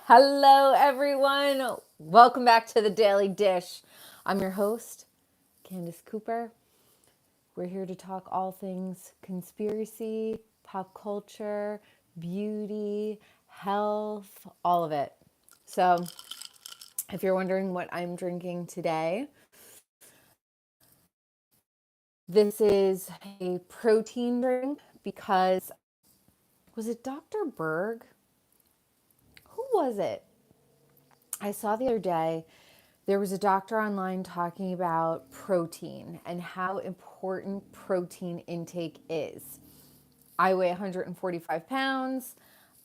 Hello, everyone. Welcome back to the Daily Dish. I'm your host, Candace Cooper. We're here to talk all things conspiracy, pop culture, beauty, health, all of it. So, if you're wondering what I'm drinking today, this is a protein drink because was it Dr. Berg? Who was it? I saw the other day there was a doctor online talking about protein and how important protein intake is. I weigh 145 pounds.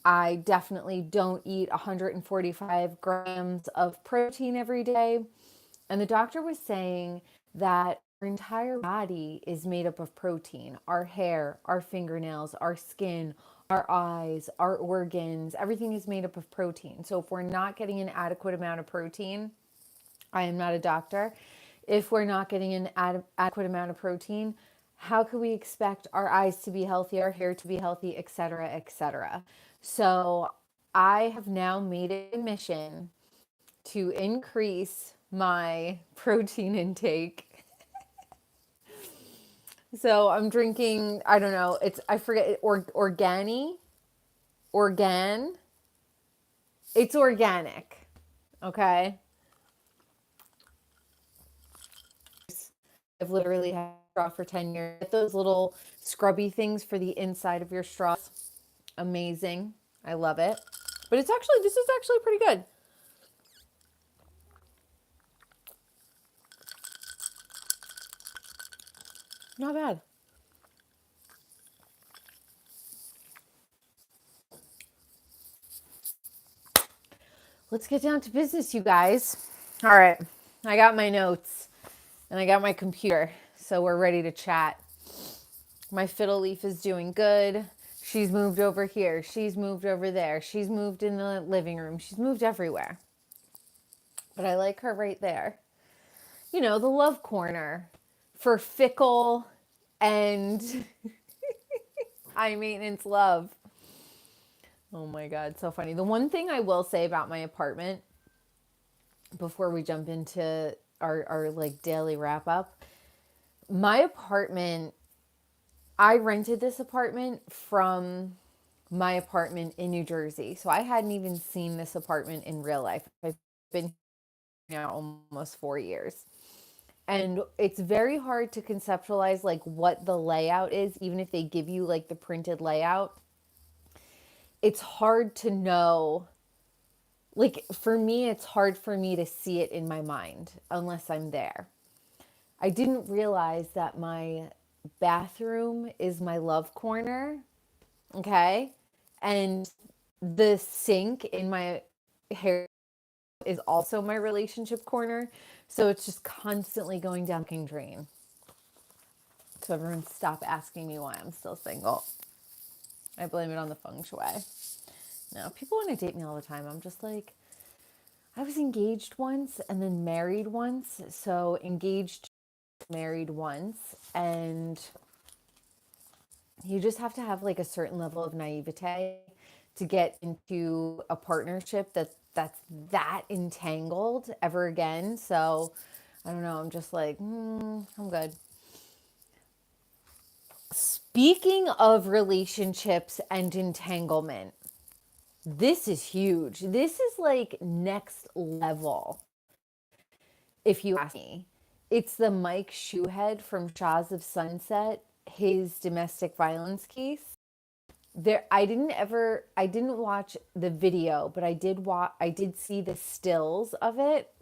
I definitely don't eat 145 grams of protein every day. And the doctor was saying that our entire body is made up of protein. Our hair, our fingernails, our skin, our eyes, our organs, everything is made up of protein. So if we're not getting an adequate amount of protein, I am not a doctor. If we're not getting an adequate amount of protein, how can we expect our eyes to be healthy, our hair to be healthy, et cetera, et cetera? So I have now made it a mission to increase my protein intake. So I'm drinking, I don't know, I forget, organ. It's organic, okay? I've literally had a straw for 10 years. Get those little scrubby things for the inside of your straws. Amazing. I love it. But this is actually pretty good. Not bad. Let's get down to business, you guys. All right. I got my notes and I got my computer. So we're ready to chat. My fiddle leaf is doing good. She's moved over here. She's moved over there. She's moved in the living room. She's moved everywhere. But I like her right there. You know, the love corner for fickle and high maintenance love. Oh my God, so funny. The one thing I will say about my apartment before we jump into our like daily wrap up, my apartment, I rented this apartment from my apartment in New Jersey. So I hadn't even seen this apartment in real life. I've been here now almost 4 years. And it's very hard to conceptualize like what the layout is, even if they give you like the printed layout. It's hard to know. Like for me, it's hard for me to see it in my mind unless I'm there. I didn't realize that my bathroom is my love corner. Okay. And the sink in my hair is also my relationship corner. So it's just constantly going down the drain. So everyone stop asking me why I'm still single. I blame it on the feng shui. No, people want to date me all the time. I'm just like, I was engaged once and then married once. So engaged, married once. And you just have to have like a certain level of naivete to get into a partnership that's that entangled ever again. So I don't know. I'm just like, I'm good. Speaking of relationships and entanglement, this is huge. This is like next level, if you ask me. It's the Mike Shoehead from Shaws of Sunset, his domestic violence case. I didn't watch the video, but I did see the stills of it.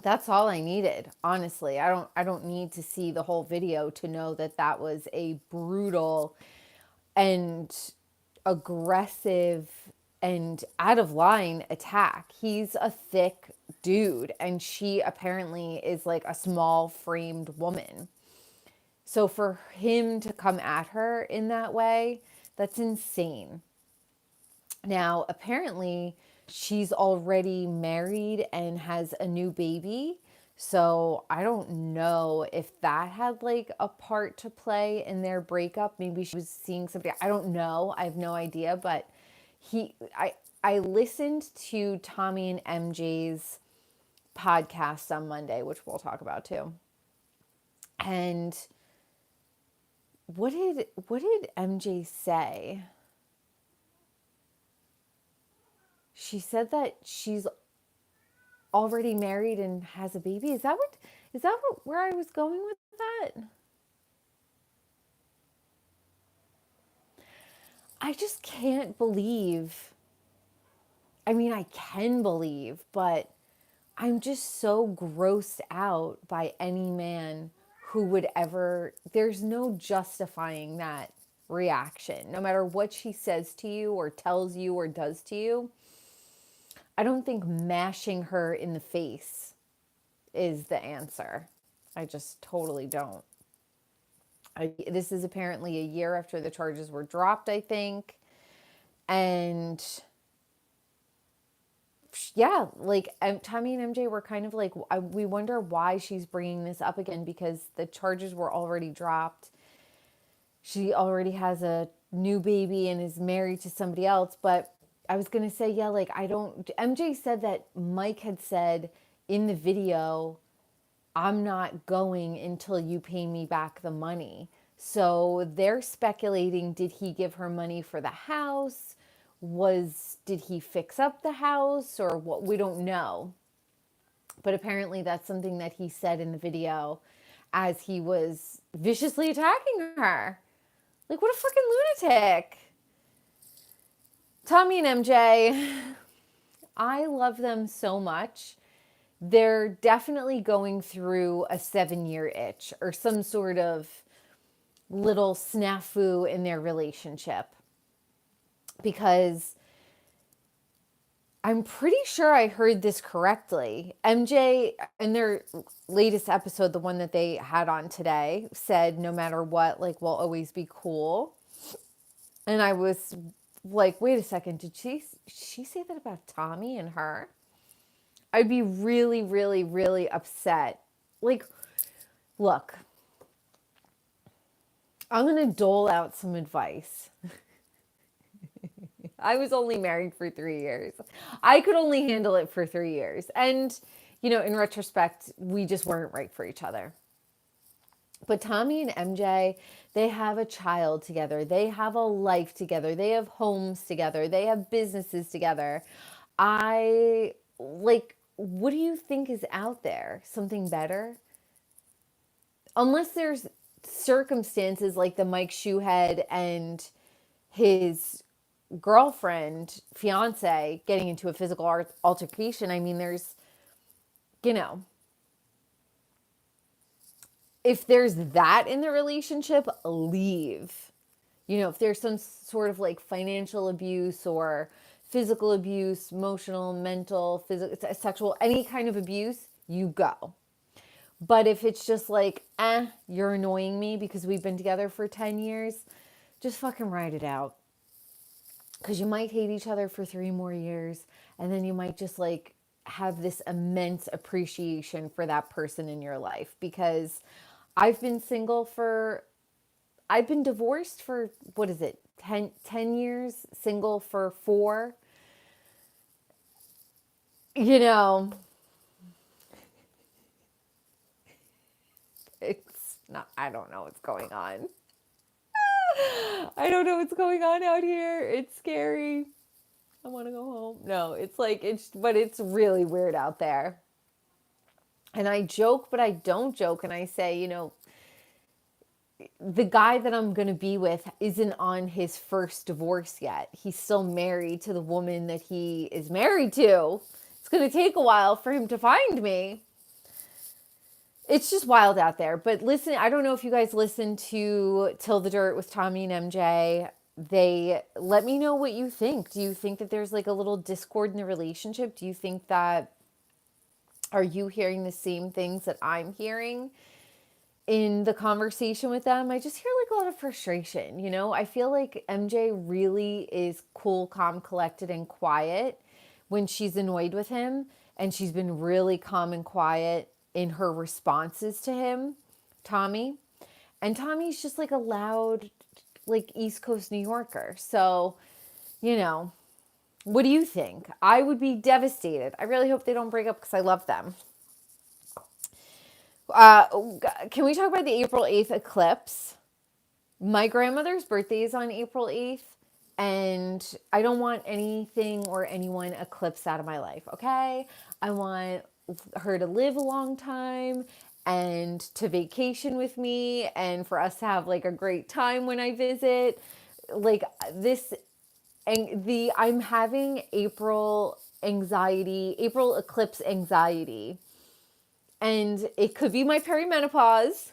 That's all I needed, honestly. I don't need to see the whole video to know that that was a brutal and aggressive and out of line attack. He's a thick dude and she apparently is like a small framed woman. So for him to come at her in that way, that's insane. Now, apparently, she's already married and has a new baby. So I don't know if that had like a part to play in their breakup. Maybe she was seeing something. I don't know. I have no idea. But he, I, I listened to Tommy and MJ's podcast on Monday, which we'll talk about too. And what did MJ say? She said that she's already married and has a baby. Is that where I was going with that? I just can't believe. I mean, I can believe, but I'm just so grossed out by any man who would ever, there's no justifying that reaction. No matter what she says to you or tells you or does to you, I don't think mashing her in the face is the answer. I just totally don't. This is apparently a year after the charges were dropped, I think. And yeah, like Tommy and MJ were kind of like, we wonder why she's bringing this up again because the charges were already dropped. She already has a new baby and is married to somebody else. But I was going to say, yeah, like MJ said that Mike had said in the video, I'm not going until you pay me back the money. So they're speculating, did he give her money for the house? Did he fix up the house or what? We don't know. But apparently that's something that he said in the video as he was viciously attacking her. Like, what a fucking lunatic. Tommy and MJ, I love them so much. They're definitely going through a 7-year itch or some sort of little snafu in their relationship. Because I'm pretty sure I heard this correctly. MJ, in their latest episode, the one that they had on today, said no matter what, like, we'll always be cool. And I was like, wait a second, did she say that about Tommy and her? I'd be really, really, really upset. Like, look, I'm going to dole out some advice. I was only married for 3 years. I could only handle it for 3 years. And, in retrospect, we just weren't right for each other. But Tommy and MJ, they have a child together. They have a life together. They have homes together. They have businesses together. What do you think is out there? Something better? Unless there's circumstances like the Mike Shoehead and his girlfriend, fiance, getting into a physical altercation. I mean, there's, if there's that in the relationship, leave. If there's some sort of like financial abuse or physical abuse, emotional, mental, physical, sexual, any kind of abuse, you go. But if it's just like, you're annoying me because we've been together for 10 years, just fucking ride it out. Because you might hate each other for 3 more years, and then you might just like have this immense appreciation for that person in your life. Because I've been divorced for, what is it, 10 years, single for 4. It's not, I don't know what's going on. I don't know what's going on out here. It's scary. I want to go home. No, but it's really weird out there. And I joke, but I don't joke. And I say, the guy that I'm going to be with isn't on his first divorce yet. He's still married to the woman that he is married to. It's going to take a while for him to find me. It's just wild out there. But listen, I don't know if you guys listen to Till the Dirt with Tommy and MJ. They let me know what you think. Do you think that there's like a little discord in the relationship? Do you think that, are you hearing the same things that I'm hearing in the conversation with them? I just hear like a lot of frustration. I feel like MJ really is cool, calm, collected, and quiet when she's annoyed with him. And she's been really calm and quiet in her responses to him, Tommy. And Tommy's just like a loud, like East Coast New Yorker. So, What do you think? I would be devastated. I really hope they don't break up because I love them. Uh, can we talk about the April 8th eclipse? My grandmother's birthday is on April 8th, and I don't want anything or anyone eclipsed out of my life, okay? I want her to live a long time and to vacation with me and for us to have like a great time when I visit. Like this, and I'm having April anxiety, April eclipse anxiety. And it could be my perimenopause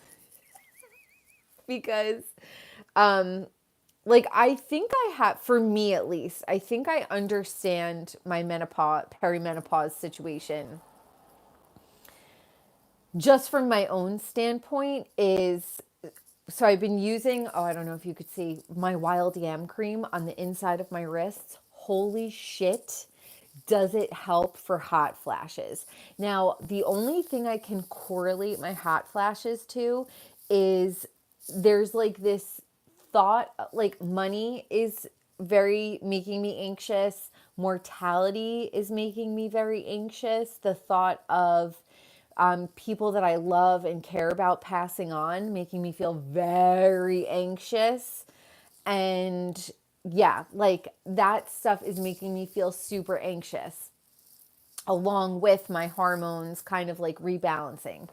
because like I think I have, for me at least, I think I understand my perimenopause situation. Just from my own standpoint is, so I've been using, oh, I don't know if you could see my wild yam cream on the inside of my wrists. Holy shit. Does it help for hot flashes? Now, the only thing I can correlate my hot flashes to is there's like this thought, like money is very making me anxious. Mortality is making me very anxious. The thought of people that I love and care about passing on, making me feel very anxious. And yeah, like that stuff is making me feel super anxious, along with my hormones kind of like rebalancing.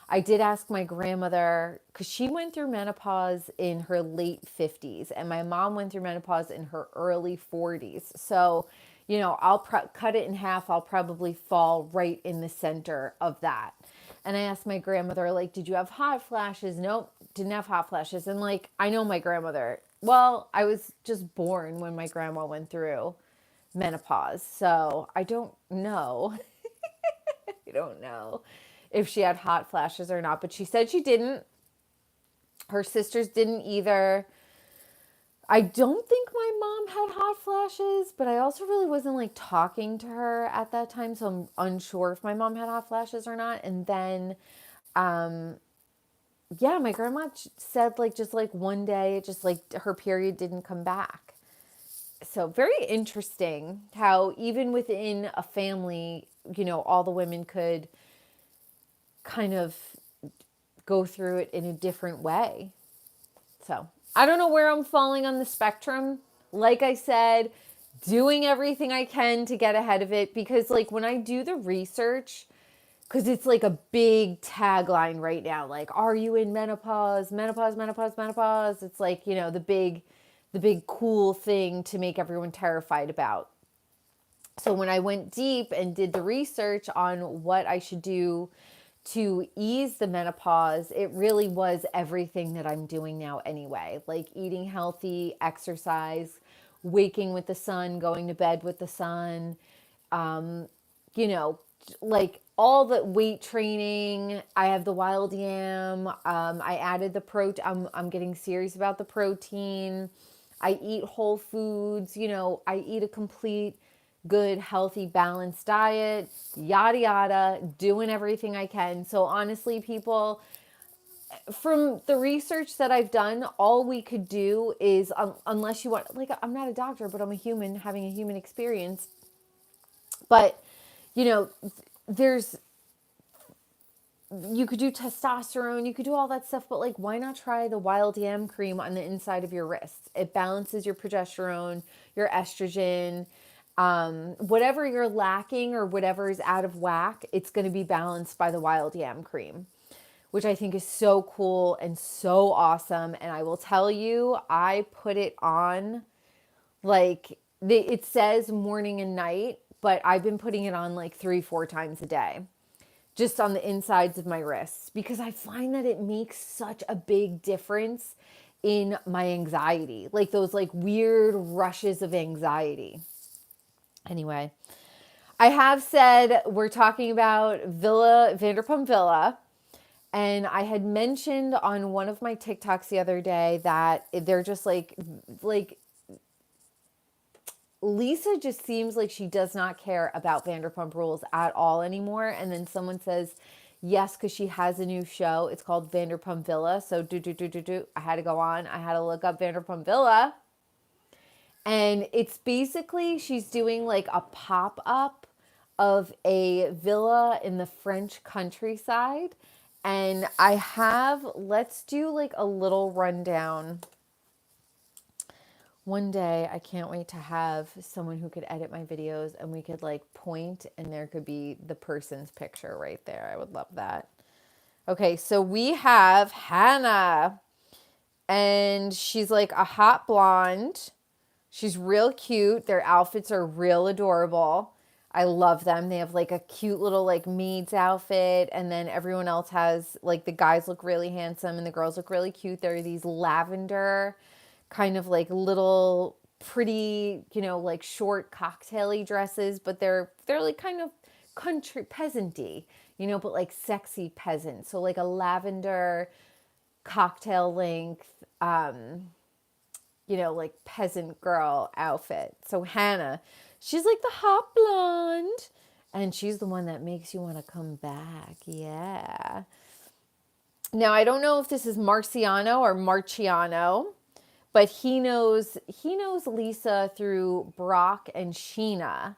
I did ask my grandmother because she went through menopause in her late 50s, and my mom went through menopause in her early 40s. So, you know, I'll cut it in half. I'll probably fall right in the center of that. And I asked my grandmother, like, did you have hot flashes? Nope, didn't have hot flashes. And like, I know my grandmother. Well, I was just born when my grandma went through menopause. So I don't know. I don't know if she had hot flashes or not, but she said she didn't. Her sisters didn't either. I don't think my mom had hot flashes, but I also really wasn't like talking to her at that time, so I'm unsure if my mom had hot flashes or not. And then yeah, my grandma said like just like one day it just like her period didn't come back. So very interesting how even within a family, you know, all the women could kind of go through it in a different way. So I don't know where I'm falling on the spectrum. Like I said, doing everything I can to get ahead of it, because like when I do the research, because it's like a big tagline right now, like, are you in menopause, menopause, menopause, menopause? It's like, you know, the big cool thing to make everyone terrified about. So when I went deep and did the research on what I should do to ease the menopause, it really was everything that I'm doing now anyway, like eating healthy, exercise, waking with the sun, going to bed with the sun, you know, like all the weight training. I have the wild yam. I added the protein. I'm getting serious about the protein. I eat whole foods. You know, I eat a complete, good, healthy, balanced diet, yada, yada, doing everything I can. So honestly, people, from the research that I've done, all we could do is, unless you want, like, I'm not a doctor, but I'm a human having a human experience. But, you know, there's, you could do testosterone, you could do all that stuff, but like, why not try the wild yam cream on the inside of your wrists? It balances your progesterone, your estrogen, whatever you're lacking or whatever is out of whack, it's going to be balanced by the wild yam cream, which I think is so cool and so awesome. And I will tell you, I put it on like it says morning and night, but I've been putting it on like 3-4 times a day, just on the insides of my wrists, because I find that it makes such a big difference in my anxiety, like those like weird rushes of anxiety. Anyway, I have said we're talking about Vanderpump Villa. And I had mentioned on one of my TikToks the other day that they're just like Lisa just seems like she does not care about Vanderpump Rules at all anymore. And then someone says, yes, because she has a new show. It's called Vanderpump Villa. So I had to go on. I had to look up Vanderpump Villa. And it's basically, she's doing like a pop-up of a villa in the French countryside. And let's do like a little rundown. One day, I can't wait to have someone who could edit my videos and we could like point and there could be the person's picture right there. I would love that. Okay, so we have Hannah, and she's like a hot blonde. She's real cute. Their outfits are real adorable. I love them. They have like a cute little like maid's outfit, and then everyone else has like the guys look really handsome and the girls look really cute. There are these lavender kind of like little pretty, like short cocktaily dresses, but they're like kind of country peasanty, but like sexy peasant. So like a lavender cocktail length like peasant girl outfit. So Hannah, she's like the hot blonde, and she's the one that makes you want to come back. Yeah. Now, I don't know if this is Marciano or Marciano, but he knows Lisa through Brock and Sheena.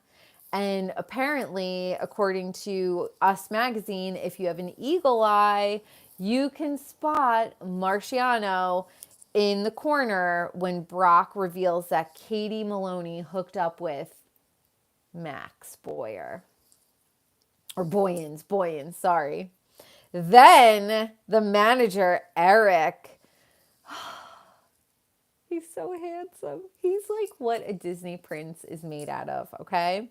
And apparently, according to Us Magazine, if you have an eagle eye, you can spot Marciano in the corner when Brock reveals that Katie Maloney hooked up with Max Boyer. Or Boyens, sorry. Then the manager, Eric, he's so handsome. He's like what a Disney prince is made out of, okay?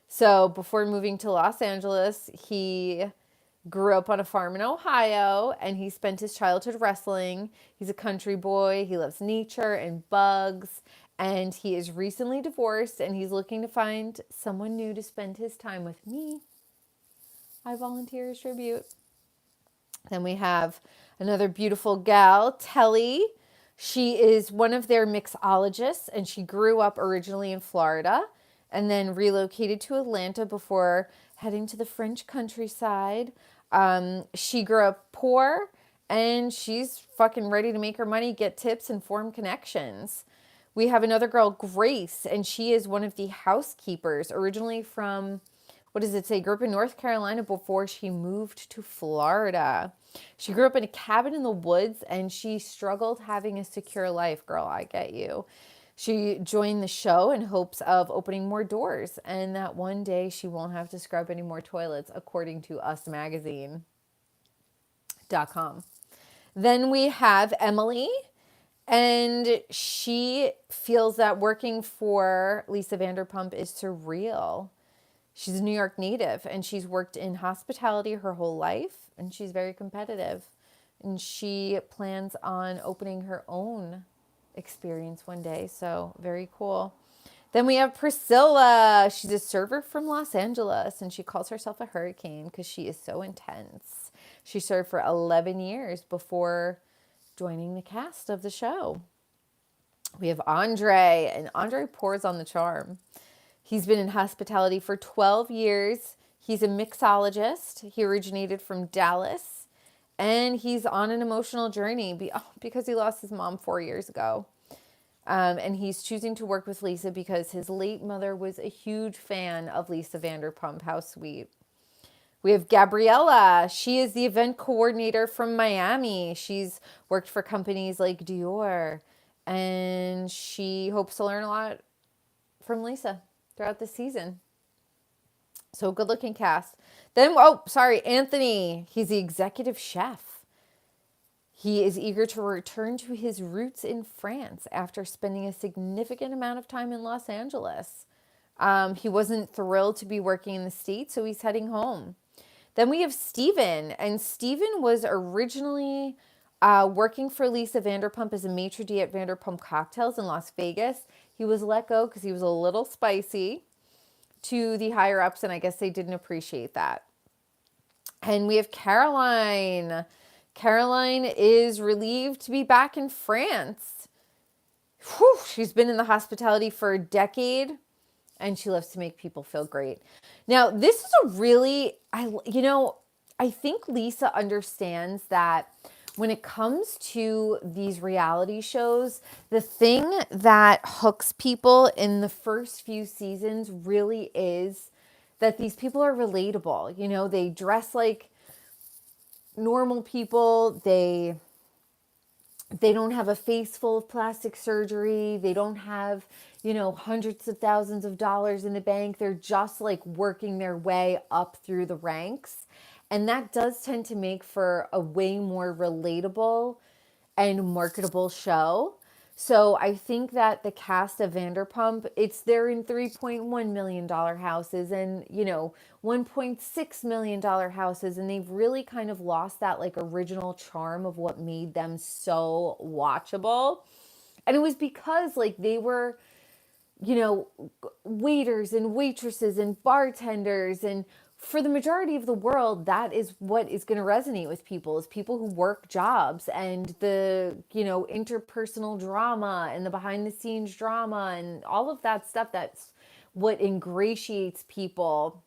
So before moving to Los Angeles, he grew up on a farm in Ohio, and he spent his childhood wrestling. He's a country boy. He loves nature and bugs, and he is recently divorced, and he's looking to find someone new to spend his time with. Me. I volunteer as tribute. Then we have another beautiful gal, Telly. She is one of their mixologists, and she grew up originally in Florida and then relocated to Atlanta before heading to the French countryside. She grew up poor, and she's fucking ready to make her money, get tips, and form connections. We have another girl, Grace, and she is one of the housekeepers, originally from, what does it say, grew up in North Carolina before she moved to Florida. She grew up in a cabin in the woods, and she struggled having a secure life. Girl, I get you. She joined the show in hopes of opening more doors, and that one day she won't have to scrub any more toilets, according to usmagazine.com. Then we have Emily, and she feels that working for Lisa Vanderpump is surreal. She's a New York native, and she's worked in hospitality her whole life, and she's very competitive. And she plans on opening her own experience one day, so very cool. Then we have Priscilla. She's a server from Los Angeles, and she calls herself a hurricane because she is so intense. She served for 11 years before joining the cast of the show. We have Andre, and Andre pours on the charm. He's been in hospitality for 12 years. He's a mixologist. He originated from Dallas, and he's on an emotional journey because he lost his mom 4 years ago. And he's choosing to work with Lisa because his late mother was a huge fan of Lisa Vanderpump. How sweet. We have Gabriella. She is the event coordinator from Miami. She's worked for companies like Dior, and she hopes to learn a lot from Lisa throughout the season. So good looking cast. Then, Anthony. He's the executive chef. He is eager to return to his roots in France after spending a significant amount of time in Los Angeles. He wasn't thrilled to be working in the States, so he's heading home. Then we have Steven, and Steven was originally working for Lisa Vanderpump as a maitre d' at Vanderpump Cocktails in Las Vegas. He was let go because he was a little spicy to the higher ups, and I guess they didn't appreciate that. And we have Caroline. Caroline is relieved to be back in France. Whew, she's been in the hospitality for a decade, and she loves to make people feel great. Now, this is I think Lisa understands that when it comes to these reality shows, the thing that hooks people in the first few seasons really is that these people are relatable. You know, they dress like normal people. They don't have a face full of plastic surgery. They don't have, you know, hundreds of thousands of dollars in the bank. They're just like working their way up through the ranks. And that does tend to make for a way more relatable and marketable show. So I think that the cast of Vanderpump, they're in $3.1 million houses and, you know, $1.6 million houses. And they've really kind of lost that like original charm of what made them so watchable. And it was because like they were, you know, waiters and waitresses and bartenders. And for the majority of the world, that is what is going to resonate with people, is people who work jobs, and the, you know, interpersonal drama and the behind the scenes drama and all of that stuff. That's what ingratiates people,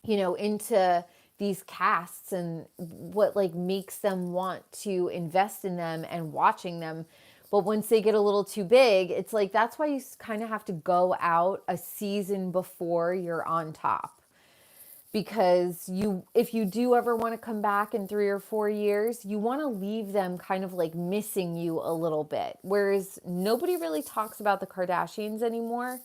you know, into these casts, and what like makes them want to invest in them and watching them. But once they get a little too big, it's like that's why you kind of have to go out a season before you're on top. Because if you do ever want to come back in 3 or 4 years, you want to leave them kind of like missing you a little bit. Whereas nobody really talks about the Kardashians anymore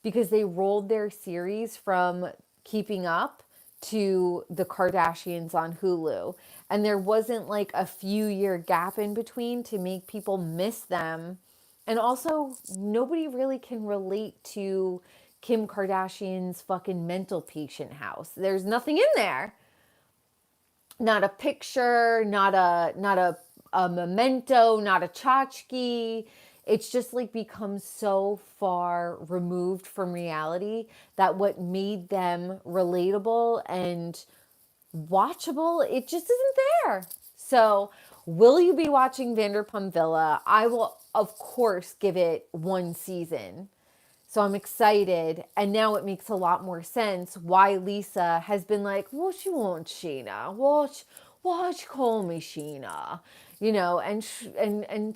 because they rolled their series from Keeping Up to the Kardashians on Hulu. And there wasn't like a few year gap in between to make people miss them. And also, nobody really can relate to Kim Kardashian's fucking mental patient house. There's nothing in there. Not a picture, not a memento, not a tchotchke. It's just like become so far removed from reality that what made them relatable and watchable, it just isn't there. So, will you be watching Vanderpump Villa? I will, of course, give it one season. So I'm excited. And now it makes a lot more sense why Lisa has been like, what you want, Sheena? What call me Sheena? You know, and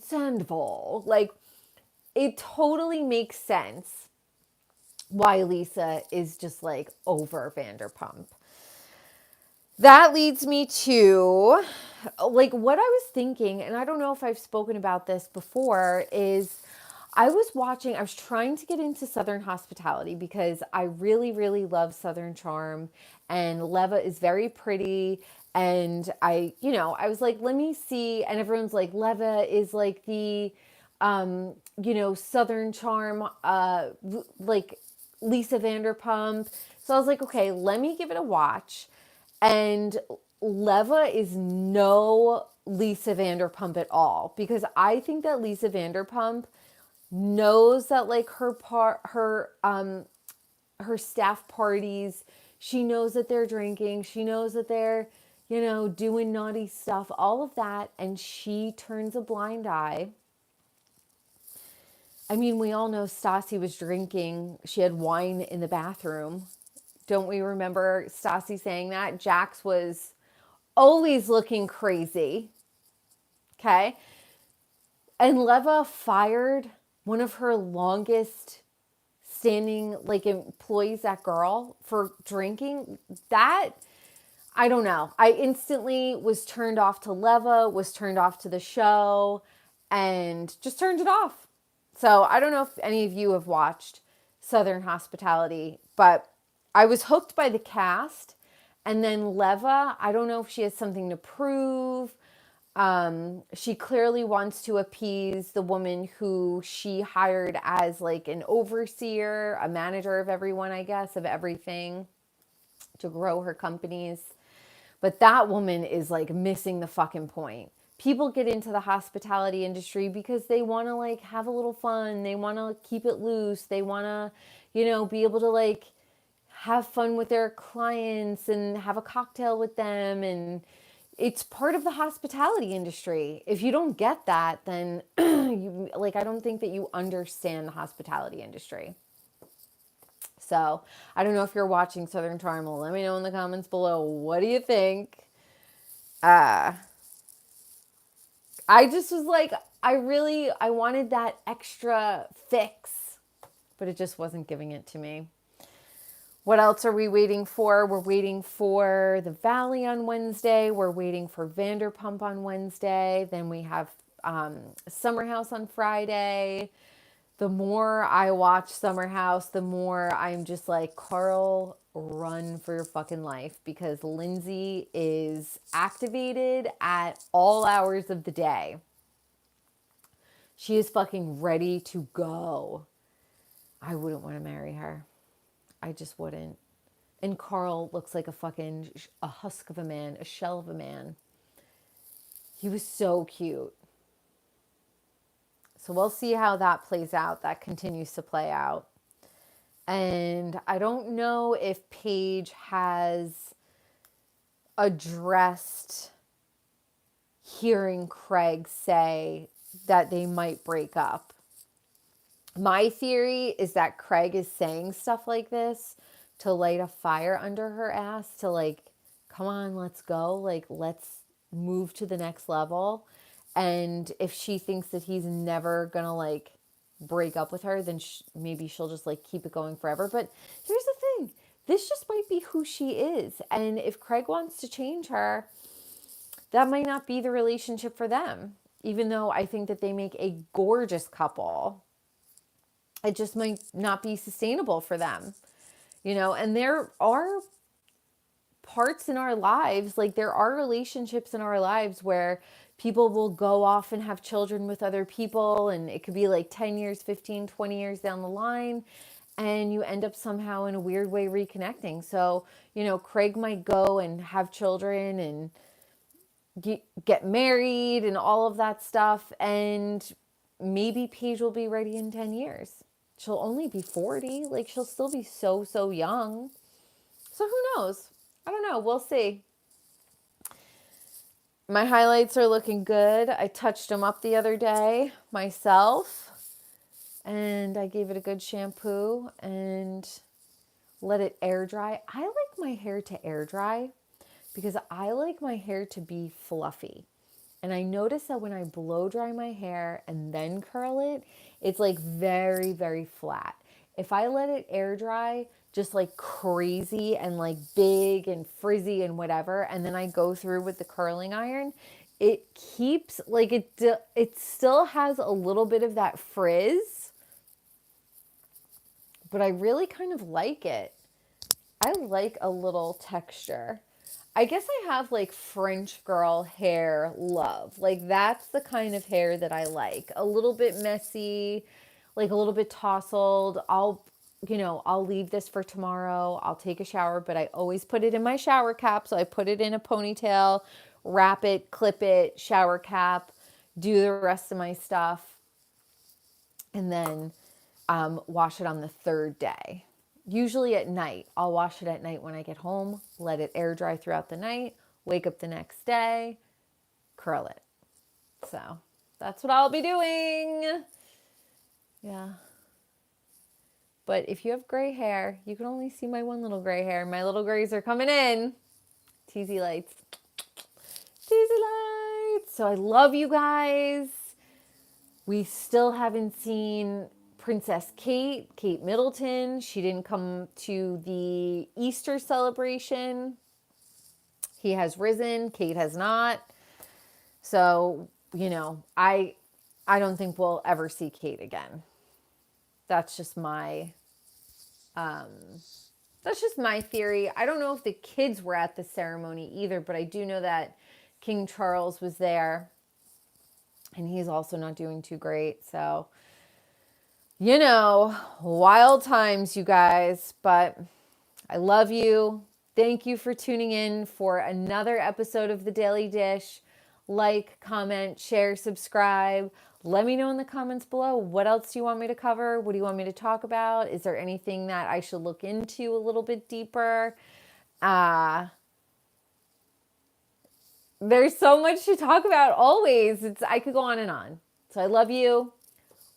Sandoval. Like, it totally makes sense why Lisa is just like over Vanderpump. That leads me to like what I was thinking, and I don't know if I've spoken about this before, is I was trying to get into Southern hospitality because I really, really love Southern charm, and Leva is very pretty. And I was like, let me see. And everyone's like, Leva is like the, Southern charm, like Lisa Vanderpump. So I was like, okay, let me give it a watch. And Leva is no Lisa Vanderpump at all, because I think that Lisa Vanderpump knows that like her staff parties, she knows that they're drinking, she knows that they're, doing naughty stuff, all of that, and she turns a blind eye. I mean, we all know Stassi was drinking. She had wine in the bathroom. Don't we remember Stassi saying that? Jax was always looking crazy. Okay. And Leva fired one of her longest standing like employees, that girl, for drinking. That, I don't know. I instantly was turned off to Leva, was turned off to the show, and just turned it off. So I don't know if any of you have watched Southern Hospitality, but I was hooked by the cast. And then Leva, I don't know if she has something to prove. She clearly wants to appease the woman who she hired as like an overseer, a manager of everyone, I guess, of everything, to grow her companies. But that woman is like missing the fucking point. People get into the hospitality industry because they want to like have a little fun. They want to keep it loose. They want to, be able to like have fun with their clients and have a cocktail with them. And it's part of the hospitality industry. If you don't get that, then I don't think that you understand the hospitality industry. So I don't know if you're watching Southern Charm. Let me know in the comments below. What do you think? I just was like, I wanted that extra fix, but it just wasn't giving it to me. What else are we waiting for? We're waiting for the Valley on Wednesday. We're waiting for Vanderpump on Wednesday. Then we have Summer House on Friday. The more I watch Summer House, the more I'm just like, Carl, run for your fucking life, because Lindsay is activated at all hours of the day. She is fucking ready to go. I wouldn't want to marry her. I just wouldn't. And Carl looks like a husk of a man, a shell of a man. He was so cute. So we'll see how that plays out. That continues to play out. And I don't know if Paige has addressed hearing Craig say that they might break up. My theory is that Craig is saying stuff like this to light a fire under her ass, to like, come on, let's go. Like, let's move to the next level. And if she thinks that he's never going to like break up with her, then maybe she'll just like keep it going forever. But here's the thing. This just might be who she is. And if Craig wants to change her, that might not be the relationship for them. Even though I think that they make a gorgeous couple, it just might not be sustainable for them, you know. And there are parts in our lives, like there are relationships in our lives where people will go off and have children with other people, and it could be like 10 years, 15, 20 years down the line, and you end up somehow in a weird way reconnecting. So, you know, Craig might go and have children and get married and all of that stuff, and maybe Paige will be ready in 10 years. She'll only be 40. Like, she'll still be so young. So who knows? I don't know. We'll see. My highlights are looking good. I touched them up the other day myself, and I gave it a good shampoo and let it air dry. I like my hair to air dry because I like my hair to be fluffy. And I notice that when I blow dry my hair and then curl it, it's like very, very flat. If I let it air dry just like crazy and like big and frizzy and whatever, and then I go through with the curling iron, it keeps like it still has a little bit of that frizz, but I really kind of like it. I like a little texture. I guess I have like French girl hair love. Like that's the kind of hair that I like. A little bit messy, like a little bit tousled. I'll leave this for tomorrow. I'll take a shower, but I always put it in my shower cap. So I put it in a ponytail, wrap it, clip it, shower cap, do the rest of my stuff, and then wash it on the third day. Usually at night. I'll wash it at night when I get home, let it air dry throughout the night, wake up the next day, curl it. So that's what I'll be doing. Yeah. But if you have gray hair, you can only see my one little gray hair. My little grays are coming in. Teasy lights. Teasy lights. So I love you guys. We still haven't seen Princess Kate Middleton. She didn't come to the Easter celebration. He has risen. Kate has not. So, you know, I don't think we'll ever see Kate again. That's just my theory. I don't know if the kids were at the ceremony either, but I do know that King Charles was there, and he's also not doing too great. So, you know, wild times, you guys, but I love you. Thank you for tuning in for another episode of The Daily Dish. Like, comment, share, subscribe. Let me know in the comments below. What else do you want me to cover? What do you want me to talk about? Is there anything that I should look into a little bit deeper? There's so much to talk about always. I could go on and on. So I love you.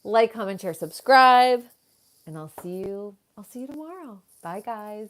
Like, comment, share, subscribe, and I'll see you tomorrow. Bye, guys.